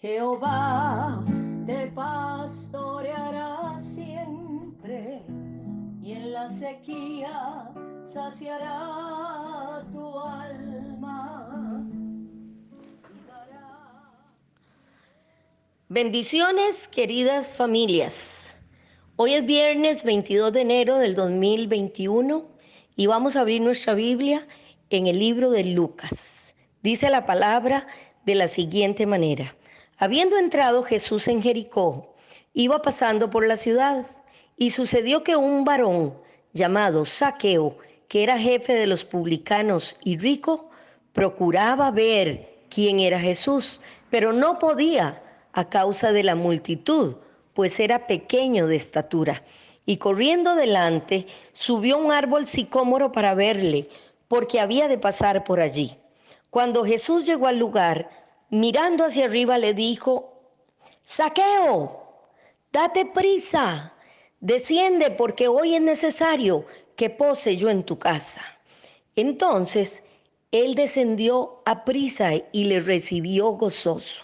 Jehová te pastoreará siempre y en la sequía saciará tu alma y dará... Bendiciones, queridas familias. Hoy es viernes 22 de enero del 2021 y vamos a abrir nuestra Biblia en el libro de Lucas. Dice la palabra de la siguiente manera. Habiendo entrado Jesús en Jericó, iba pasando por la ciudad y sucedió que un varón llamado Zaqueo, que era jefe de los publicanos y rico, procuraba ver quién era Jesús, pero no podía a causa de la multitud, pues era pequeño de estatura. Y corriendo delante, subió a un árbol sicómoro para verle, porque había de pasar por allí. Cuando Jesús llegó al lugar, mirando hacia arriba, le dijo: Zaqueo, date prisa, desciende, porque hoy es necesario que pose yo en tu casa. Entonces él descendió a prisa y le recibió gozoso.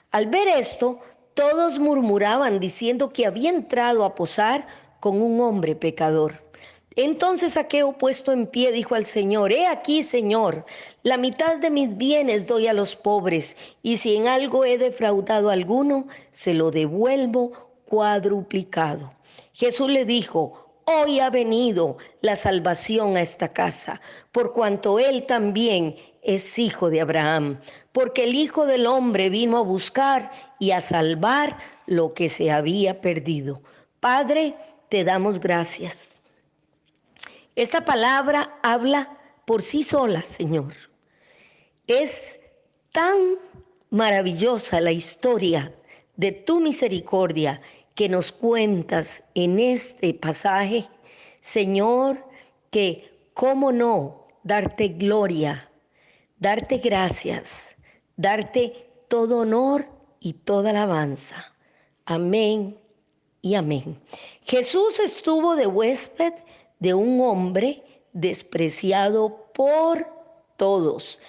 Al ver esto, todos murmuraban diciendo que había entrado a posar con un hombre pecador. Entonces Zaqueo, puesto en pie, dijo al Señor: He aquí, Señor, la mitad de mis bienes doy a los pobres, y si en algo he defraudado a alguno, se lo devuelvo cuadruplicado. Jesús le dijo: Hoy ha venido la salvación a esta casa, por cuanto él también es hijo de Abraham, porque el Hijo del Hombre vino a buscar y a salvar lo que se había perdido. Padre, te damos gracias. Esta palabra habla por sí sola, Señor. Es tan maravillosa la historia de tu misericordia que nos cuentas en este pasaje, Señor, que cómo no darte gloria, darte gracias, darte todo honor y toda alabanza. Amén y amén. Jesús estuvo de huésped de un hombre despreciado por todos.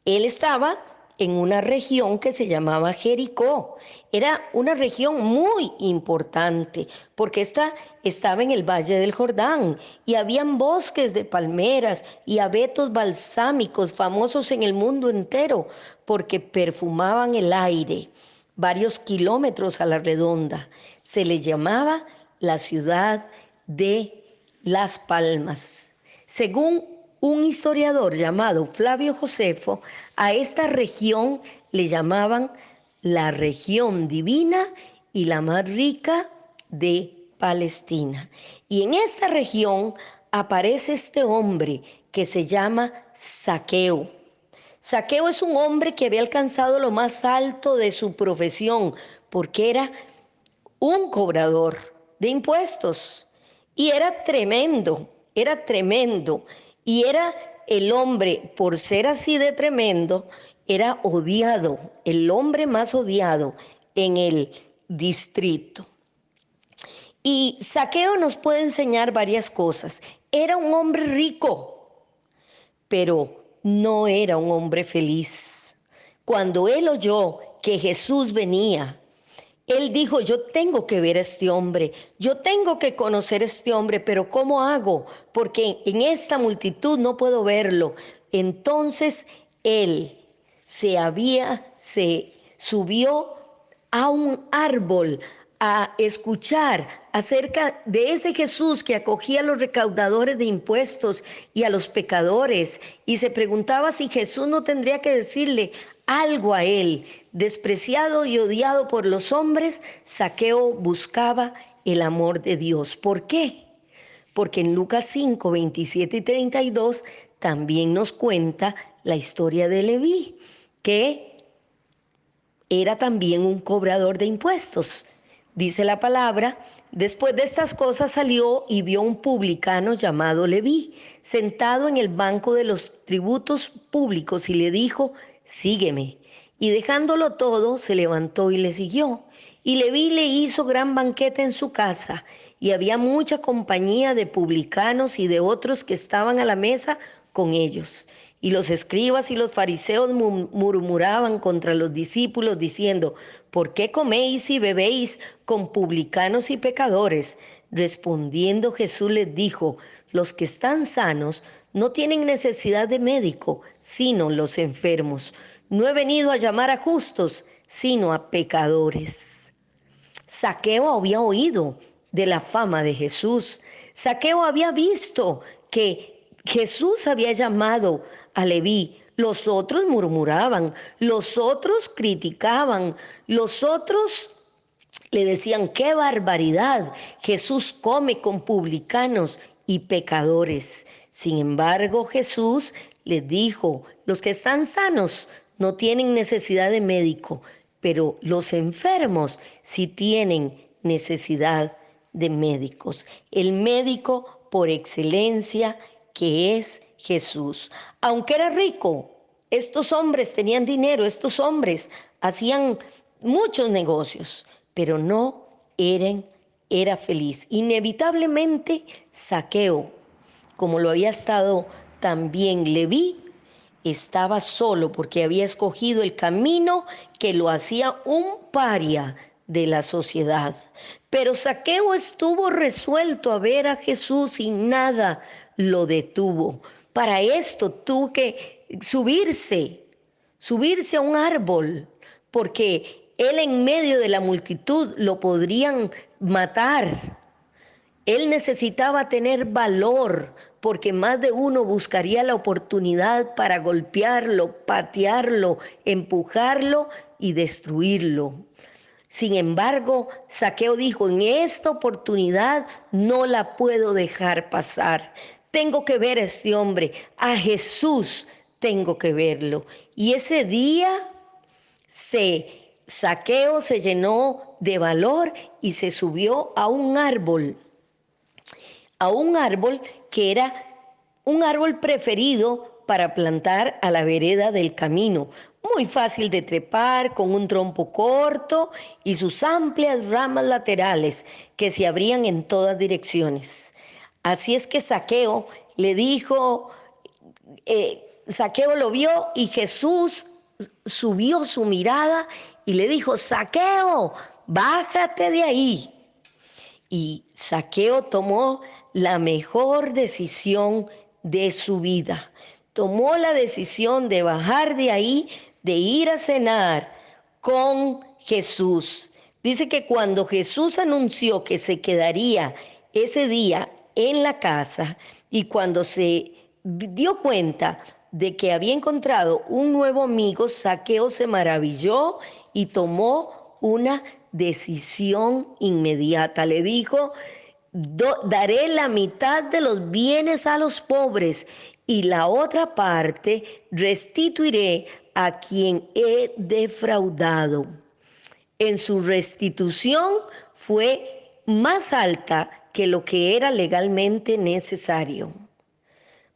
Él estaba en una región que se llamaba Jericó. Era una región muy importante porque esta estaba en el Valle del Jordán y habían bosques de palmeras y abetos balsámicos famosos en el mundo entero porque perfumaban el aire varios kilómetros a la redonda. Se le llamaba la ciudad de Las Palmas. Según un historiador llamado Flavio Josefo, a esta región le llamaban la región divina y la más rica de Palestina. Y en esta región aparece este hombre que se llama Zaqueo. Zaqueo es un hombre que había alcanzado lo más alto de su profesión, porque era un cobrador de impuestos. Y era tremendo, Y era el hombre, por ser así de tremendo, era odiado, el hombre más odiado en el distrito. Y Zaqueo nos puede enseñar varias cosas. Era un hombre rico, pero no era un hombre feliz. Cuando él oyó que Jesús venía, él dijo: yo tengo que ver a este hombre, yo tengo que conocer a este hombre, pero ¿cómo hago? Porque en esta multitud no puedo verlo. Entonces él se subió a un árbol a escuchar acerca de ese Jesús que acogía a los recaudadores de impuestos y a los pecadores, y se preguntaba si Jesús no tendría que decirle algo a él. Despreciado y odiado por los hombres, Zaqueo buscaba el amor de Dios. ¿Por qué? Porque en Lucas 5, 27 y 32 también nos cuenta la historia de Leví, que era también un cobrador de impuestos. Dice la palabra: después de estas cosas salió y vio un publicano llamado Leví, sentado en el banco de los tributos públicos, y le dijo: sígueme. Y dejándolo todo, se levantó y le siguió. Y Leví le hizo gran banquete en su casa, y había mucha compañía de publicanos y de otros que estaban a la mesa con ellos. Y los escribas y los fariseos murmuraban contra los discípulos diciendo: ¿por qué coméis y bebéis con publicanos y pecadores? Respondiendo Jesús les dijo: los que están sanos no tienen necesidad de médico, sino los enfermos. No he venido a llamar a justos, sino a pecadores. Zaqueo había oído de la fama de Jesús. Zaqueo había visto que Jesús había llamado a Leví. Los otros murmuraban, los otros criticaban, los otros le decían: ¡qué barbaridad! Jesús come con publicanos y pecadores. Sin embargo, Jesús les dijo: los que están sanos no tienen necesidad de médico, pero los enfermos sí tienen necesidad de médicos. El médico por excelencia, que es Jesús. Aunque era rico, estos hombres tenían dinero, estos hombres hacían muchos negocios, pero no era feliz. Inevitablemente, Zaqueo, como lo había estado también Leví, estaba solo porque había escogido el camino que lo hacía un paria de la sociedad. Pero Zaqueo estuvo resuelto a ver a Jesús y nada lo detuvo. Para esto tuvo que subirse a un árbol, porque él en medio de la multitud lo podrían matar. Él necesitaba tener valor, porque más de uno buscaría la oportunidad para golpearlo, patearlo, empujarlo y destruirlo. Sin embargo, Zaqueo dijo: en esta oportunidad no la puedo dejar pasar. Tengo que ver a este hombre, a Jesús tengo que verlo. Y ese día Zaqueo se llenó de valor y se subió a un árbol que era un árbol preferido para plantar a la vereda del camino. Muy fácil de trepar, con un trompo corto y sus amplias ramas laterales que se abrían en todas direcciones. Así es que Zaqueo le dijo, Zaqueo lo vio y Jesús subió su mirada y le dijo: Zaqueo, bájate de ahí. Y Zaqueo tomó la mejor decisión de su vida. Tomó la decisión de bajar de ahí, de ir a cenar con Jesús. Dice que cuando Jesús anunció que se quedaría ese día en la casa, y cuando se dio cuenta de que había encontrado un nuevo amigo, Zaqueo se maravilló y tomó una decisión inmediata. Le dijo: daré la mitad de los bienes a los pobres y la otra parte restituiré a quien he defraudado. En su restitución fue más alta que lo que era legalmente necesario.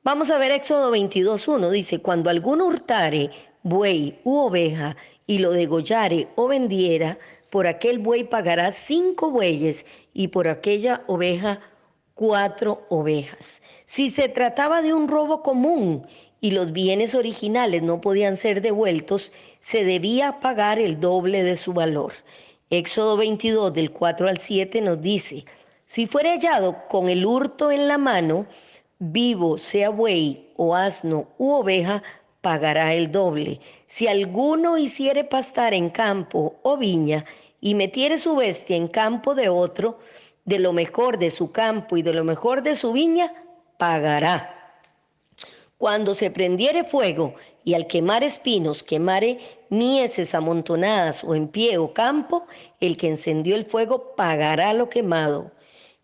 Vamos a ver Éxodo 22:1. Dice: cuando alguno hurtare buey u oveja y lo degollare o vendiera, por aquel buey pagará 5 bueyes y por aquella oveja 4 ovejas. Si se trataba de un robo común y los bienes originales no podían ser devueltos, se debía pagar el doble de su valor. Éxodo 22 del 4 al 7 nos dice: si fuere hallado con el hurto en la mano, vivo, sea buey o asno u oveja, pagará el doble. Si alguno hiciere pastar en campo o viña y metiere su bestia en campo de otro, de lo mejor de su campo y de lo mejor de su viña, pagará. Cuando se prendiere fuego y al quemar espinos quemare mieses amontonadas o en pie o campo, el que encendió el fuego pagará lo quemado.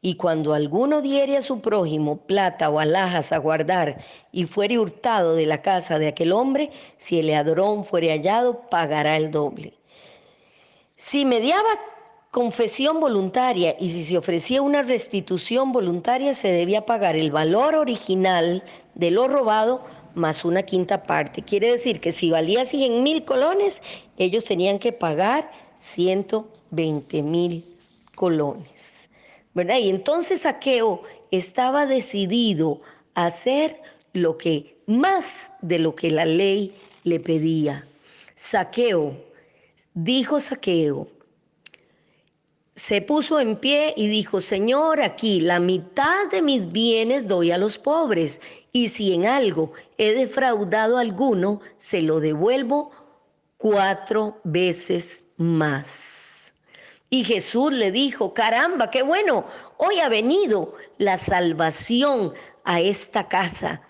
Y cuando alguno diere a su prójimo plata o alhajas a guardar y fuere hurtado de la casa de aquel hombre, si el ladrón fuere hallado, pagará el doble. Si mediaba confesión voluntaria y si se ofrecía una restitución voluntaria, se debía pagar el valor original de lo robado más una quinta parte. Quiere decir que si valía 100,000 colones, ellos tenían que pagar 120,000 colones. ¿Verdad? Y entonces Zaqueo estaba decidido a hacer lo que más de lo que la ley le pedía. Zaqueo, dijo Zaqueo, se puso en pie y dijo: Señor, aquí la mitad de mis bienes doy a los pobres, y si en algo he defraudado a alguno, se lo devuelvo 4 veces más. Y Jesús le dijo: caramba, qué bueno, hoy ha venido la salvación a esta casa,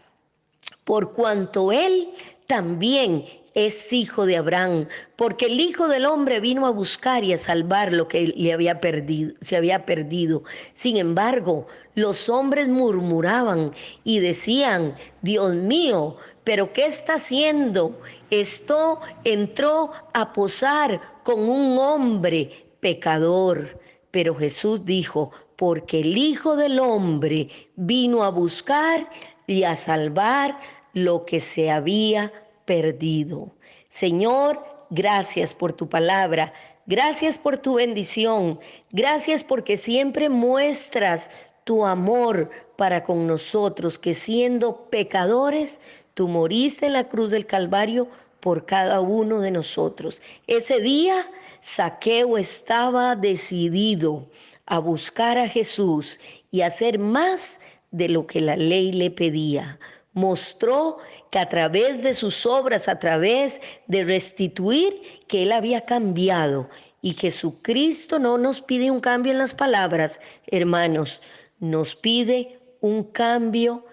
por cuanto él también es hijo de Abraham, porque el Hijo del Hombre vino a buscar y a salvar lo que le había perdido, se había perdido. Sin embargo, los hombres murmuraban y decían: Dios mío, ¿pero qué está haciendo? Esto entró a posar con un hombre pecador. Pero Jesús dijo: porque el Hijo del Hombre vino a buscar y a salvar lo que se había perdido. Señor, gracias por tu palabra, gracias por tu bendición, gracias porque siempre muestras tu amor para con nosotros, que siendo pecadores, tú moriste en la cruz del Calvario por cada uno de nosotros. Ese día, Zaqueo estaba decidido a buscar a Jesús y a hacer más de lo que la ley le pedía. Mostró que a través de sus obras, a través de restituir, que él había cambiado. Y Jesucristo no nos pide un cambio en las palabras, hermanos, nos pide un cambio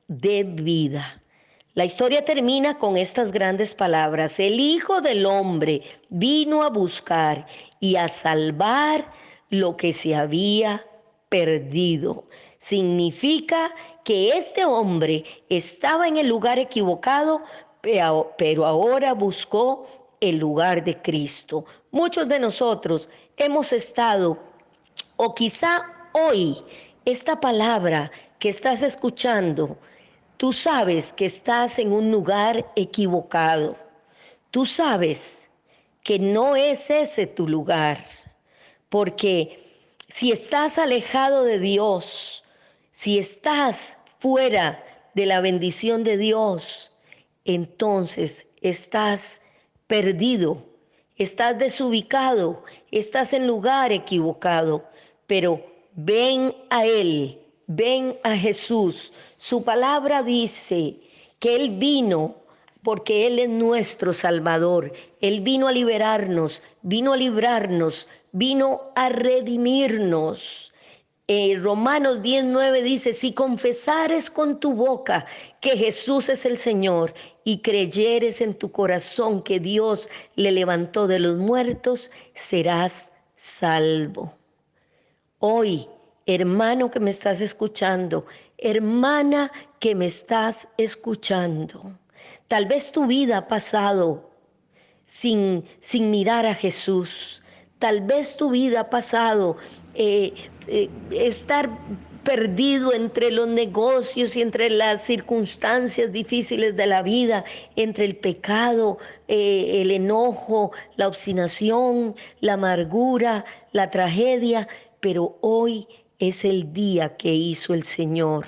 de vida. La historia termina con estas grandes palabras: el Hijo del Hombre vino a buscar y a salvar lo que se había perdido. Significa que este hombre estaba en el lugar equivocado, pero ahora buscó el lugar de Cristo. Muchos de nosotros hemos estado, o quizá hoy, esta palabra que estás escuchando, tú sabes que estás en un lugar equivocado. Tú sabes que no es ese tu lugar, porque si estás alejado de Dios, si estás fuera de la bendición de Dios, entonces estás perdido, estás desubicado, estás en lugar equivocado. Pero ven a Él, ven a Jesús. Su palabra dice que Él vino porque Él es nuestro Salvador. Él vino a liberarnos, vino a librarnos, vino a redimirnos. Romanos 10:9 dice: si confesares con tu boca que Jesús es el Señor y creyeres en tu corazón que Dios le levantó de los muertos, serás salvo. Hoy, hermano que me estás escuchando, hermana que me estás escuchando, tal vez tu vida ha pasado sin mirar a Jesús. Tal vez tu vida ha pasado estar perdido entre los negocios y entre las circunstancias difíciles de la vida, entre el pecado, el enojo, la obstinación, la amargura, la tragedia. Pero hoy es el día que hizo el Señor.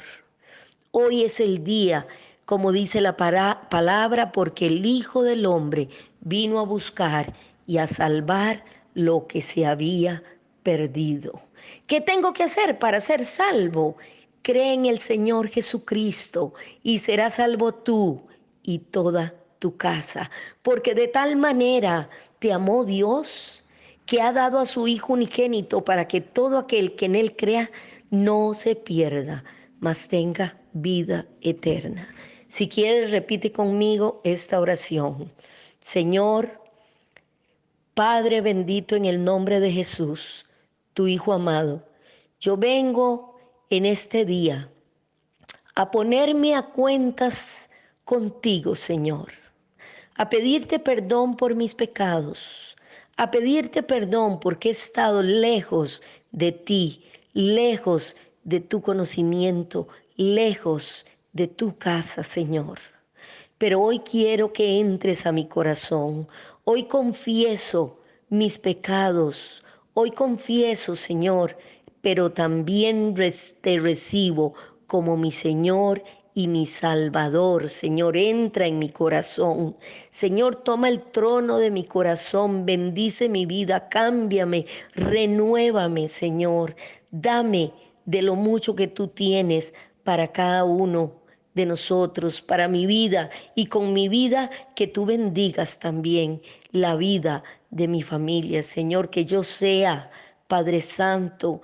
Hoy es el día, como dice la palabra, porque el Hijo del Hombre vino a buscar y a salvar lo que se había perdido. ¿Qué tengo que hacer para ser salvo? Cree en el Señor Jesucristo y serás salvo tú y toda tu casa, porque de tal manera te amó Dios, que ha dado a su Hijo unigénito para que todo aquel que en Él crea no se pierda, mas tenga vida eterna. Si quieres, repite conmigo esta oración. Señor, Padre bendito, en el nombre de Jesús, tu Hijo amado, yo vengo en este día a ponerme a cuentas contigo, Señor, a pedirte perdón por mis pecados, a pedirte perdón porque he estado lejos de ti, lejos de tu conocimiento, lejos de tu casa, Señor. Pero hoy quiero que entres a mi corazón. Hoy confieso mis pecados. Hoy confieso, Señor, pero también te recibo como mi Señor y mi Salvador. Señor, entra en mi corazón. Señor, toma el trono de mi corazón, bendice mi vida, cámbiame, renuévame, Señor. Dame de lo mucho que tú tienes para cada uno de nosotros, para mi vida, y con mi vida que tú bendigas también la vida de mi familia, Señor, que yo sea, Padre Santo,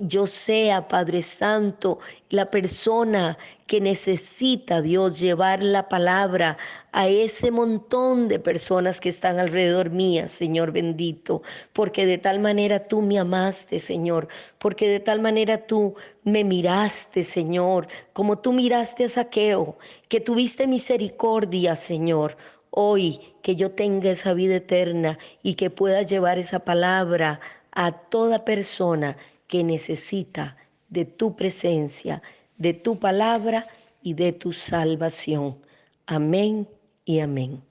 yo sea, Padre Santo, la persona que necesita, Dios, llevar la palabra a ese montón de personas que están alrededor mía, Señor bendito, porque de tal manera tú me amaste, Señor, porque de tal manera tú me miraste, Señor, como tú miraste a Zaqueo, que tuviste misericordia, Señor. Hoy que yo tenga esa vida eterna y que pueda llevar esa palabra a toda persona que necesita de tu presencia, de tu palabra y de tu salvación. Amén y amén.